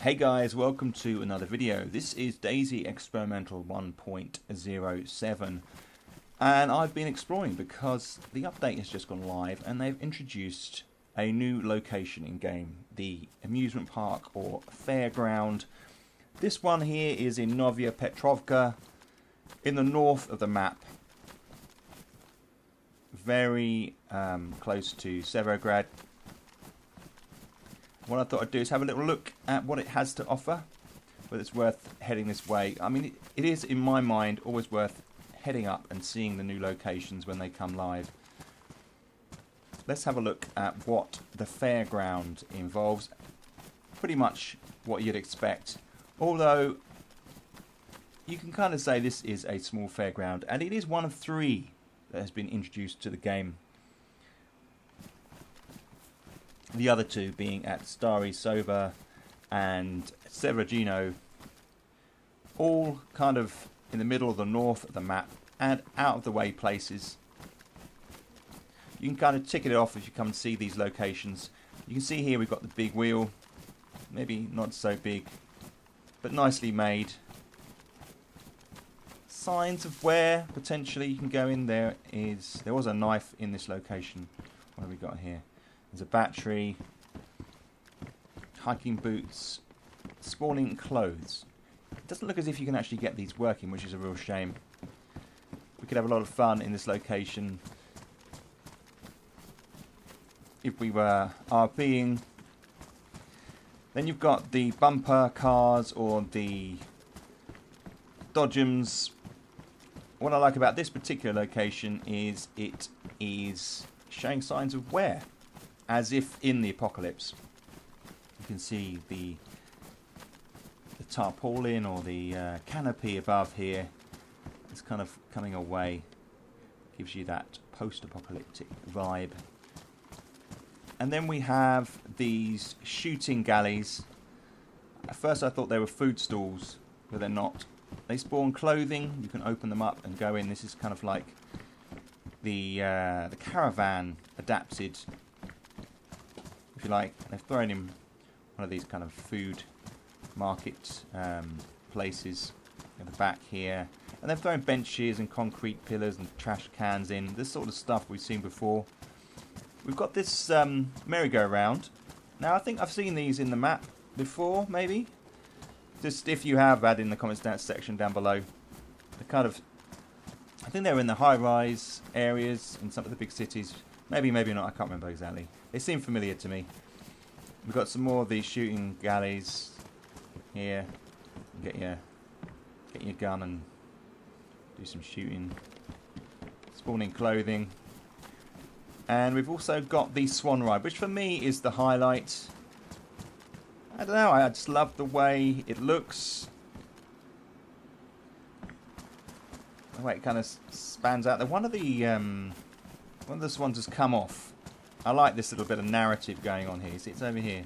Hey guys, welcome to another video. This is DayZ Experimental 1.07 and I've been exploring because the update has just gone live and they've introduced a new location in game, the Amusement Park or Fairground. This one here is in Novaya Petrovka in the north of the map, very close to Severograd. What I thought I'd do is have a little look at what it has to offer, whether it's worth heading this way. I mean, it is, in my mind, always worth heading up and seeing the new locations when they come live. Let's have a look at what the fairground involves. Pretty much what you'd expect, although you can kind of say this is a small fairground, and it is one of 3 that has been introduced to the game. The other 2 being at Stary Soba and Severogino, all kind of in the middle of the north of the map and out of the way places. You can kind of tick it off if you come and see these locations. You can see here we've got the big wheel, maybe not so big, but nicely made. Signs of where potentially you can go in. There was a knife in this location. What have we got here? There's a battery, hiking boots, spawning clothes. It doesn't look as if you can actually get these working, which is a real shame. We could have a lot of fun in this location if we were RPing. Then you've got the bumper cars or the dodgems. What I like about this particular location is it is showing signs of wear, as if in the apocalypse. You can see the tarpaulin or the canopy above here is kind of coming away. Gives you that post-apocalyptic vibe. And then we have these shooting galleys. At first I thought they were food stalls, but they're not. They spawn clothing. You can open them up and go in. This is kind of like the caravan adapted, if you like. They've thrown in one of these kind of food market places at the back here, and they've thrown benches and concrete pillars and trash cans in, this sort of stuff we've seen before. We've got this merry-go-round. Now I think I've seen these in the map before, maybe. Just if you have, add in the comments section down below. They're kind of, I think they're in the high-rise areas in some of the big cities. Maybe, maybe not. I can't remember exactly. They seem familiar to me. We've got some more of these shooting galleys here. Get your gun and do some shooting. Spawning clothing. And we've also got the swan ride, which for me is the highlight. I don't know. I just love the way it looks. The way it kind of spans out there. One of the swans has come off. I like this little bit of narrative going on here. See, it's over here,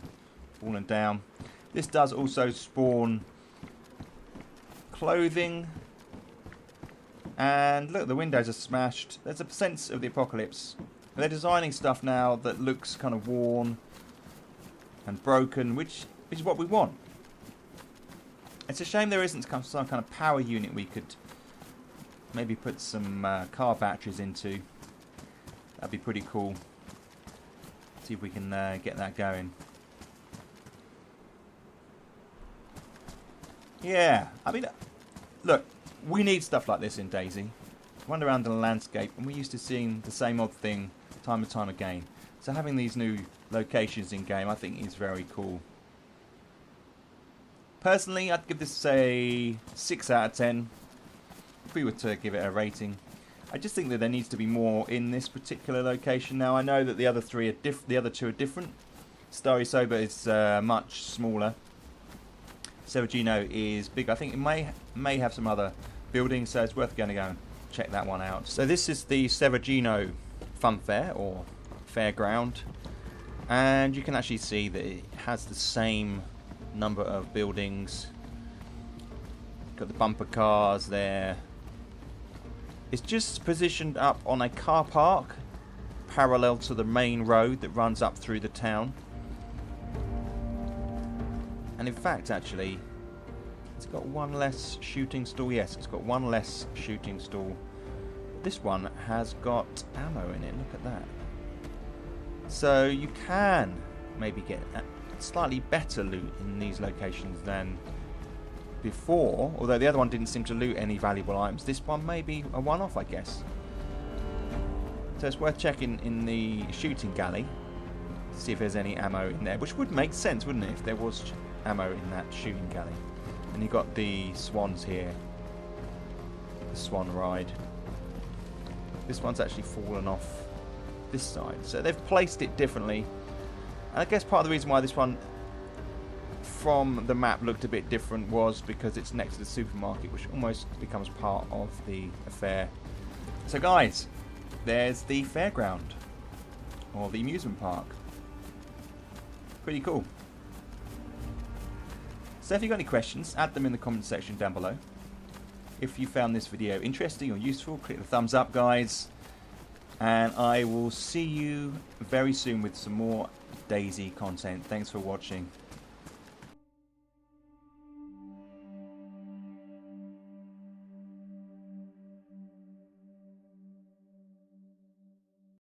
falling down. This does also spawn clothing. And look, the windows are smashed. There's a sense of the apocalypse. They're designing stuff now that looks kind of worn and broken, which is what we want. It's a shame there isn't some kind of power unit we could maybe put some car batteries into. That'd be pretty cool. See if we can get that going. Yeah, I mean, look, we need stuff like this in DayZ. Wander around the landscape, and we're used to seeing the same odd thing time and time again. So having these new locations in game, I think, is very cool. Personally, I'd give this a 6 out of 10. If we were to give it a rating, I just think that there needs to be more in this particular location. Now I know that the other 2 are different. Stary Soba is much smaller. Severogino is big. I think it may have some other buildings, so it's worth going to go and check that one out. So this is the Severogino Fun Fair or Fairground, and you can actually see that it has the same number of buildings. Got the bumper cars there. It's just positioned up on a car park parallel to the main road that runs up through the town. And in fact, actually, it's got one less shooting stall. Yes, it's got one less shooting stall. This one has got ammo in it. Look at that. So you can maybe get slightly better loot in these locations than before. Although the other one didn't seem to loot any valuable items. This one may be a one-off, I guess. So it's worth checking in the shooting galley. See if there's any ammo in there. Which would make sense, wouldn't it? If there was ammo in that shooting galley. And you've got the swans here. The swan ride. This one's actually fallen off this side. So they've placed it differently. And I guess part of the reason why this one from the map looked a bit different was because it's next to the supermarket, which almost becomes part of the affair. So guys, there's the fairground. Or the amusement park. Pretty cool. So if you've got any questions, add them in the comment section down below. If you found this video interesting or useful, click the thumbs up, guys. And I will see you very soon with some more DayZ content. Thanks for watching.